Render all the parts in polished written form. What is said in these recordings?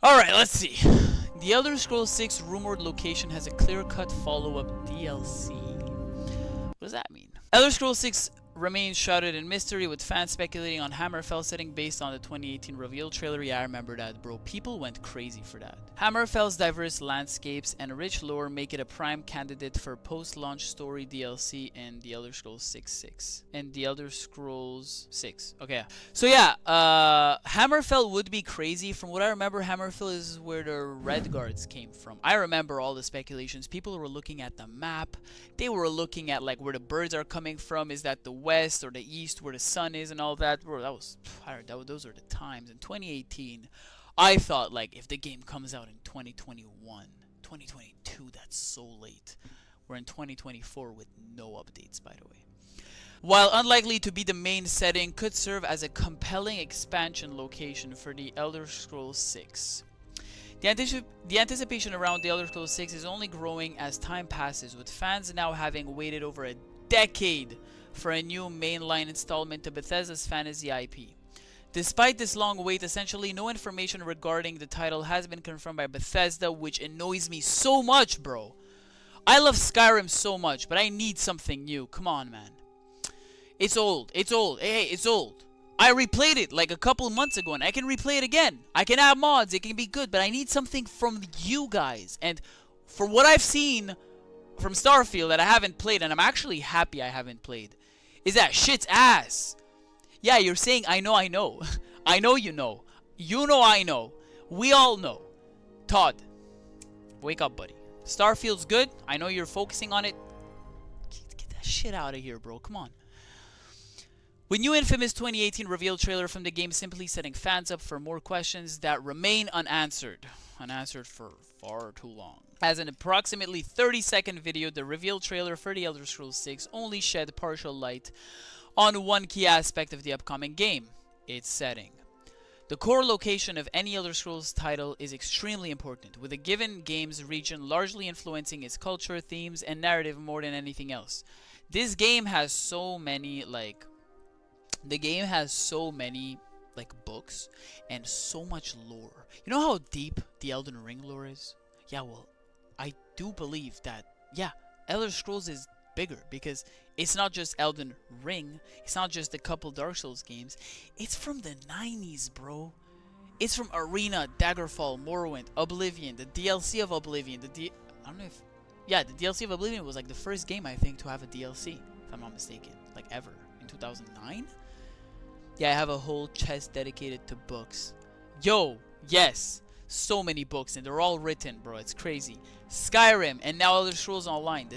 Alright, let's see. The Elder Scrolls 6 rumored location has a clear-cut follow-up DLC. What does that mean? Elder Scrolls 6 remains shrouded in mystery, with fans speculating on Hammerfell setting based on the 2018 reveal trailer. Yeah, I remember that, bro. People went crazy for that. Hammerfell's diverse landscapes and rich lore make it a prime candidate for post-launch story DLC in The Elder Scrolls 6. And The Elder Scrolls 6. Okay. So yeah, Hammerfell would be crazy. From what I remember, Hammerfell is where the Red Guards came from. I remember all the speculations. People were looking at the map. They were looking at like where the birds are coming from. Is that the west or the east where the sun is and all that? Bro, those are the times. In 2018, I thought like if the game comes out in 2021, 2022, that's so late. We're in 2024 with no updates, by the way. While unlikely to be the main setting, could serve as a compelling expansion location for the Elder Scrolls 6. The anticipation around the Elder Scrolls 6 is only growing as time passes, with fans now having waited over a decade for a new mainline installment to Bethesda's fantasy IP. Despite this long wait, essentially no information regarding the title has been confirmed by Bethesda, which annoys me so much, bro. I love Skyrim so much, but I need something new. Come on, man. It's old. It's old. Hey, it's old. I replayed it like a couple months ago, and I can replay it again. I can add mods. It can be good, but I need something from you guys. And for what I've seen from Starfield that I haven't played, and I'm actually happy I haven't played, is that shit's ass. Yeah, you're saying, I know. I know you know. You know I know. We all know. Todd, wake up, buddy. Starfield's good. I know you're focusing on it. Get that shit out of here, bro. Come on. With new infamous 2018 reveal trailer from the game simply setting fans up for more questions that remain unanswered. Unanswered for far too long. As an approximately 30-second video, the reveal trailer for The Elder Scrolls 6 only shed partial light on one key aspect of the upcoming game, its setting. The core location of any Elder Scrolls title is extremely important, with a given game's region largely influencing its culture, themes, and narrative more than anything else. This game has so many, books and so much lore. You know how deep the Elden Ring lore is? Yeah, well, I do believe that, yeah, Elder Scrolls is bigger because it's not just Elden Ring, it's not just a couple Dark Souls games, it's from the 90s, bro. It's from Arena, Daggerfall, Morrowind, Oblivion, the DLC of Oblivion, the DLC of Oblivion was like the first game, I think, to have a DLC, if I'm not mistaken, like ever, in 2009? Yeah, I have a whole chest dedicated to books. Yo, yes, so many books, and they're all written, bro, it's crazy. Skyrim, and now Elder Scrolls Online,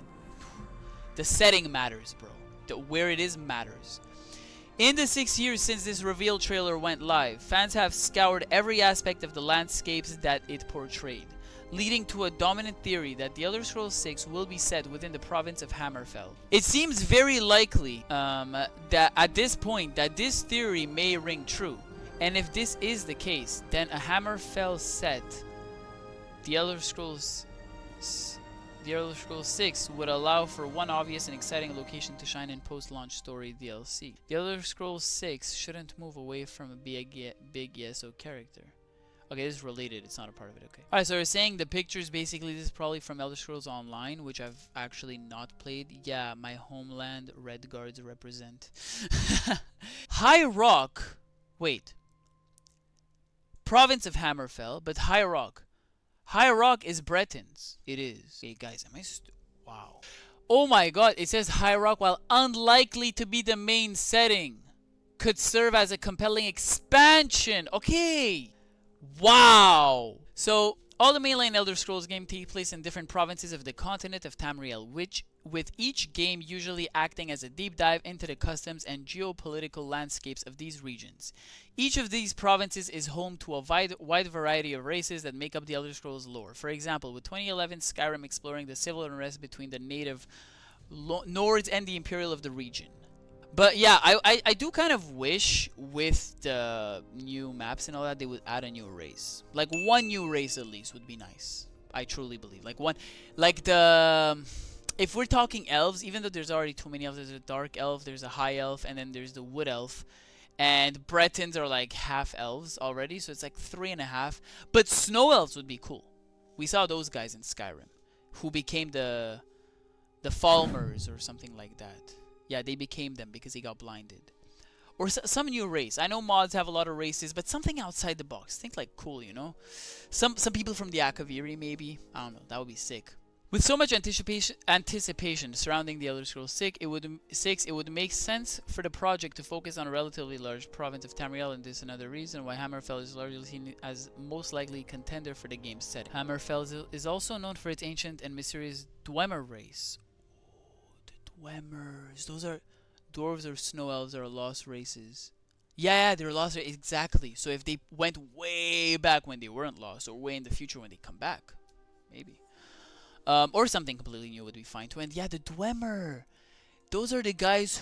the setting matters, bro. Where it is matters. In the 6 years since this reveal trailer went live, fans have scoured every aspect of the landscapes that it portrayed, leading to a dominant theory that The Elder Scrolls 6 will be set within the province of Hammerfell. It seems very likely that at this point that this theory may ring true, and if this is the case, then a Hammerfell set, The Elder Scrolls 6 would allow for one obvious and exciting location to shine in post-launch story DLC. The Elder Scrolls 6 shouldn't move away from a big ESO character. Okay, this is related. It's not a part of it. Okay. Alright, so we're saying the pictures, basically, this is probably from Elder Scrolls Online, which I've actually not played. Yeah, my homeland, Red Guards represent. High Rock. Wait. Province of Hammerfell, but High Rock. High Rock is Bretons. It is. Hey, guys, am I wow. Oh my god, it says High Rock, while unlikely to be the main setting, could serve as a compelling expansion. Okay. Wow! So, all the mainline Elder Scrolls games take place in different provinces of the continent of Tamriel, with each game usually acting as a deep dive into the customs and geopolitical landscapes of these regions. Each of these provinces is home to a wide variety of races that make up the Elder Scrolls lore. For example, with 2011 Skyrim exploring the civil unrest between the native Nords and the Imperial of the region. But yeah, I do kind of wish with the new maps and all that they would add a new race. Like one new race at least would be nice. I truly believe. If we're talking elves, even though there's already too many elves, there's a dark elf, there's a high elf, and then there's the wood elf. And Bretons are like half elves already, so it's like 3.5. But snow elves would be cool. We saw those guys in Skyrim, who became the Falmers or something like that. Yeah, they became them because they got blinded. Or some new race. I know mods have a lot of races, but something outside the box. Think like cool, you know? Some people from the Akaviri maybe. I don't know. That would be sick. With so much anticipation surrounding the Elder Scrolls 6, it would make sense for the project to focus on a relatively large province of Tamriel, and this is another reason why Hammerfell is largely seen as most likely contender for the game's setting. Hammerfell is also known for its ancient and mysterious Dwemer race. Oh, the Dwemers. Those are dwarves or snow elves are lost races. Yeah, they're lost races. Exactly. So if they went way back when they weren't lost, or way in the future when they come back, maybe. Or something completely new would be fine too. And yeah, the Dwemer. Those are the guys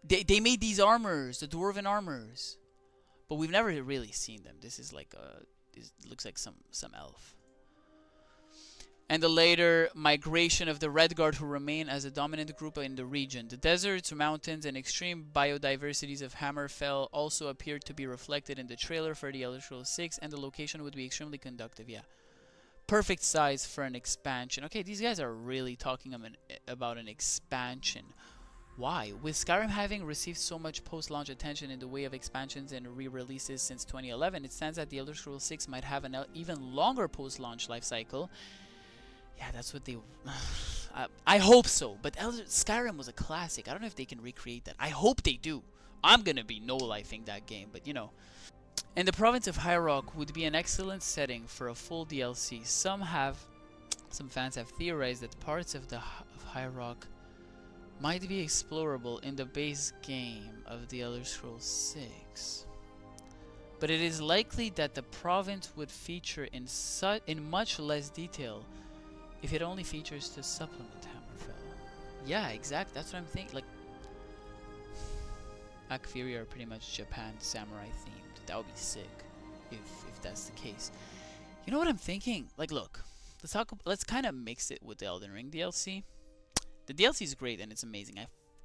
they made these armors, the dwarven armors. But we've never really seen them. This is like this looks like some elf. And the later migration of the Redguard, who remain as a dominant group in the region. The deserts, mountains, and extreme biodiversities of Hammerfell also appeared to be reflected in the trailer for the Elder Scrolls 6, and the location would be extremely conducive, yeah. Perfect size for an expansion. Okay, these guys are really talking about an expansion. Why? With Skyrim having received so much post-launch attention in the way of expansions and re-releases since 2011, it stands that the Elder Scrolls 6 might have an even longer post-launch life cycle. Yeah, that's what they... I hope so, but Skyrim was a classic. I don't know if they can recreate that. I hope they do. I'm gonna be no-lifing that game, but you know. And the province of High Rock would be an excellent setting for a full DLC. Some fans have theorized that parts of High Rock might be explorable in the base game of the Elder Scrolls 6. But it is likely that the province would feature in much less detail if it only features to supplement Hammerfell. Yeah, exactly. That's what I'm thinking. Like, Akaviri are pretty much Japan samurai themed. That would be sick if that's the case. You know what I'm thinking? Like, look, let's kind of mix it with the Elden Ring DLC. The DLC is great and it's amazing.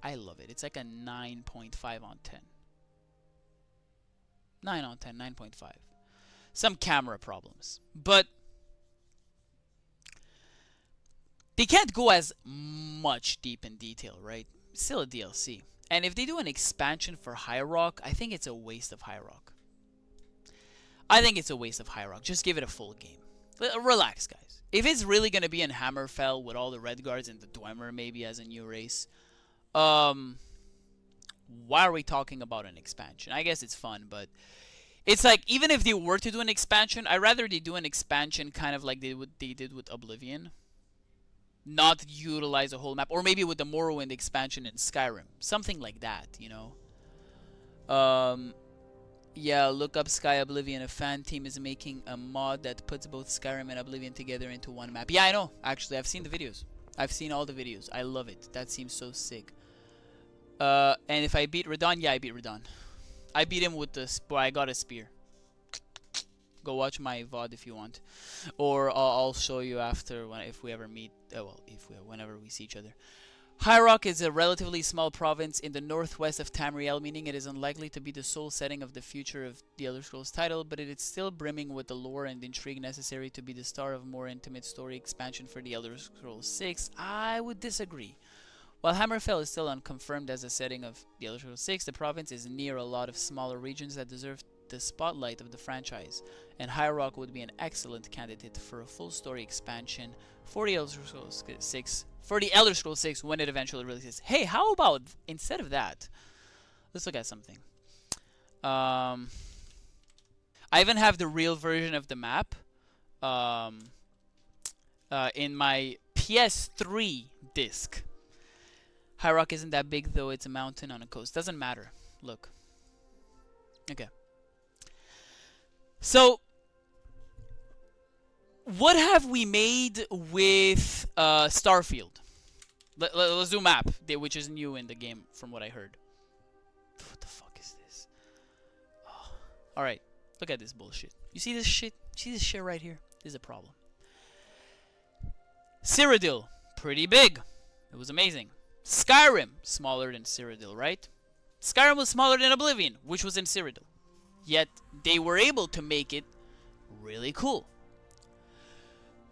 I love it. It's like a 9.5 on 10. 9 on 10, 9.5. Some camera problems, but they can't go as much deep in detail, right? Still a DLC. And if they do an expansion for High Rock, I think it's a waste of High Rock. I think it's a waste of High Rock. Just give it a full game. Relax, guys. If it's really going to be in Hammerfell with all the Redguards and the Dwemer maybe as a new race, why are we talking about an expansion? I guess it's fun, but it's like, even if they were to do an expansion, I'd rather they do an expansion kind of like they did with Oblivion. Not utilize a whole map, or maybe with the Morrowind expansion in Skyrim, something like that, you know. Yeah, look up Sky Oblivion. A fan team is making a mod that puts both Skyrim and Oblivion together into one map. Yeah, I know. Actually, I've seen the videos. I've seen all the videos. I love it. That seems so sick. And if I beat Radon, yeah, I beat Radon. I beat him with the I got a spear. Go watch my VOD if you want, or I'll show you after if we ever meet. Whenever we see each other. High Rock is a relatively small province in the northwest of Tamriel, meaning it is unlikely to be the sole setting of the future of the Elder Scrolls title, but it is still brimming with the lore and intrigue necessary to be the star of a more intimate story expansion for the Elder Scrolls 6. I would disagree. While Hammerfell is still unconfirmed as a setting of the Elder Scrolls 6, the province is near a lot of smaller regions that deserve the spotlight of the franchise, and High Rock would be an excellent candidate for a full story expansion for the Elder Scrolls 6 when it eventually releases. Hey, how about instead of that, let's look at something. I even have the real version of the map in my PS3 disc. High Rock isn't that big though. It's a mountain on a coast. Doesn't matter. Look. Okay. So, what have we made with Starfield? Let's do map, which is new in the game from what I heard. What the fuck is this? Oh. Alright, look at this bullshit. You see this shit? See this shit right here? This is a problem. Cyrodiil, pretty big. It was amazing. Skyrim, smaller than Cyrodiil, right? Skyrim was smaller than Oblivion, which was in Cyrodiil. Yet, they were able to make it really cool.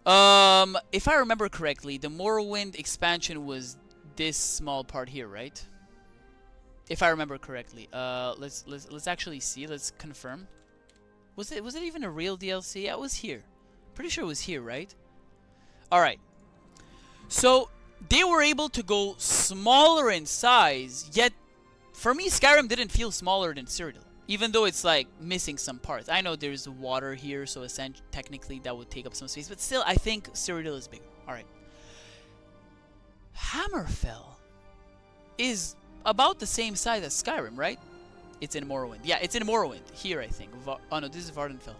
If I remember correctly, the Morrowind expansion was this small part here, right? If I remember correctly. Let's actually see. Let's confirm. Was it even a real DLC? Yeah, it was here. Pretty sure it was here, right? All right. So they were able to go smaller in size, yet for me, Skyrim didn't feel smaller than Cyrodiil, even though it's like missing some parts. I know there's water here, so technically that would take up some space, but still, I think Cyrodiil is bigger. All right. Hammerfell is about the same size as Skyrim, right? It's in Morrowind. Yeah, it's in Morrowind. Here, I think. Oh, no, this is Vardenfell.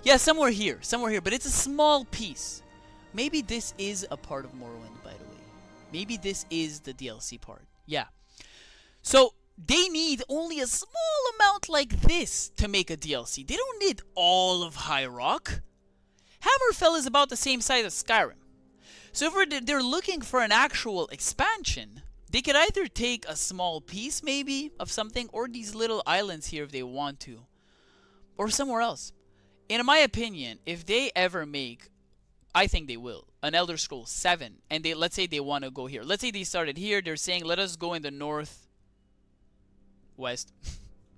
Yeah, somewhere here. But it's a small piece. Maybe this is a part of Morrowind, by the way. Maybe this is the DLC part. Yeah. So, they need only a small amount like this to make a DLC. They don't need all of High Rock. Hammerfell is about the same size as Skyrim. So if they're looking for an actual expansion, they could either take a small piece, maybe, of something, or these little islands here if they want to. Or somewhere else. In my opinion, if they ever make, I think they will, an Elder Scrolls 7, and let's say they want to go here. Let's say they started here, they're saying, let us go in the north, west,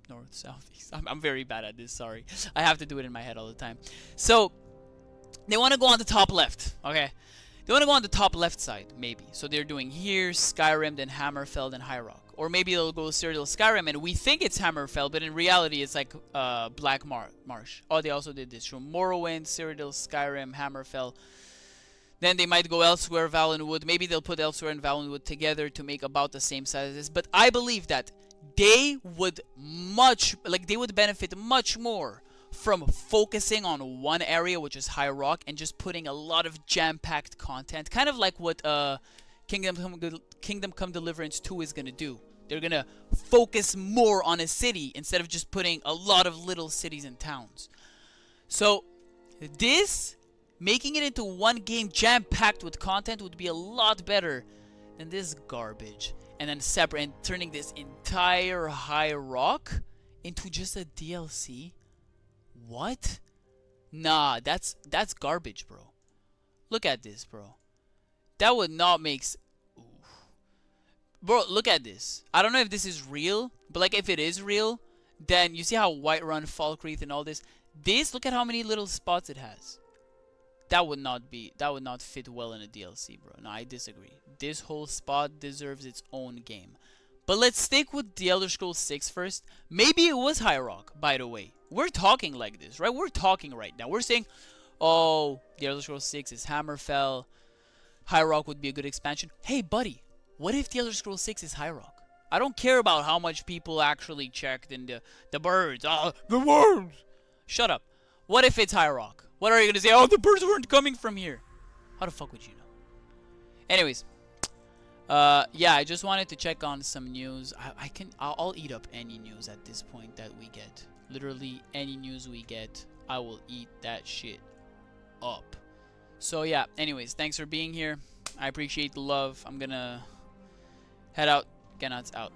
north, south, east. I'm very bad at this, sorry. I have to do it in my head all the time. So, they want to go on the top left, okay? They want to go on the top left side, maybe. So they're doing here, Skyrim, then Hammerfell, then High Rock. Or maybe they'll go Cyrodiil, Skyrim, and we think it's Hammerfell, but in reality it's like Black Marsh. Oh, they also did this from Morrowind, Cyrodiil, Skyrim, Hammerfell. Then they might go elsewhere, Valenwood. Maybe they'll put elsewhere and Valenwood together to make about the same size as this. But I believe that they would benefit much more from focusing on one area, which is High Rock, and just putting a lot of jam-packed content, kind of like what Kingdom Come Deliverance 2 is gonna do. They're gonna focus more on a city instead of just putting a lot of little cities and towns. So this, making it into one game jam-packed with content, would be a lot better than this garbage. And then separate and turning this entire High Rock into just a DLC. What? Nah, that's garbage, bro. Look at this, bro. That would not make Bro, look at this. I don't know if this is real, but like if it is real, then you see how Whiterun, Falkreath, and all this. Look at how many little spots it has. That would not fit well in a DLC, bro. No, I disagree. This whole spot deserves its own game. But let's stick with the Elder Scrolls 6 first. Maybe it was High Rock, by the way. We're talking like this, right? We're talking right now. We're saying, oh, the Elder Scrolls 6 is Hammerfell. High Rock would be a good expansion. Hey, buddy, what if the Elder Scrolls 6 is High Rock? I don't care about how much people actually checked in the birds. The birds! Shut up. What if it's High Rock? What are you going to say? Oh, the birds weren't coming from here. How the fuck would you know? Anyways. Yeah, I just wanted to check on some news. I'll eat up any news at this point that we get. Literally any news we get, I will eat that shit up. So yeah, anyways, thanks for being here. I appreciate the love. I'm gonna head out. Kenats out.